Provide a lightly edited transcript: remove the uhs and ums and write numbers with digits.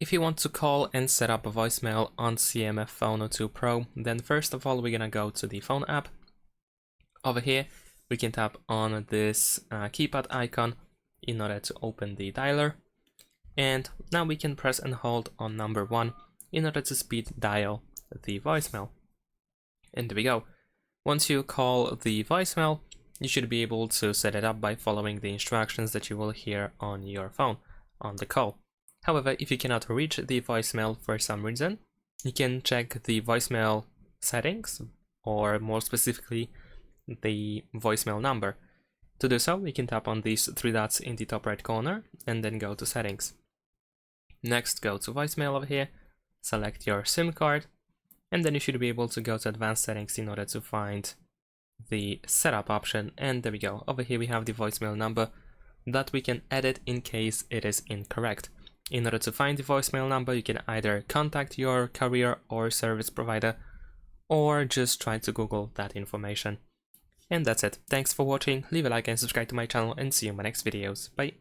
If you want to call and set up a voicemail on CMF Phone 02 Pro, then first of all we're gonna go to the phone app. Over here we can tap on this keypad icon in order to open the dialer, and now we can press and hold on number 1 in order to speed dial the voicemail. And there we go. Once you call the voicemail, you should be able to set it up by following the instructions that you will hear on your phone on the call. However, if you cannot reach the voicemail for some reason, you can check the voicemail settings, or more specifically, the voicemail number. To do so, you can tap on these 3 dots in the top right corner and then go to settings. Next, go to voicemail over here, select your SIM card, and then you should be able to go to advanced settings in order to find the setup option. And there we go. Over here we have the voicemail number that we can edit in case it is incorrect. In order to find the voicemail number, you can either contact your carrier or service provider, or just try to Google that information. And that's it. Thanks for watching, leave a like and subscribe to my channel, and see you in my next videos. Bye!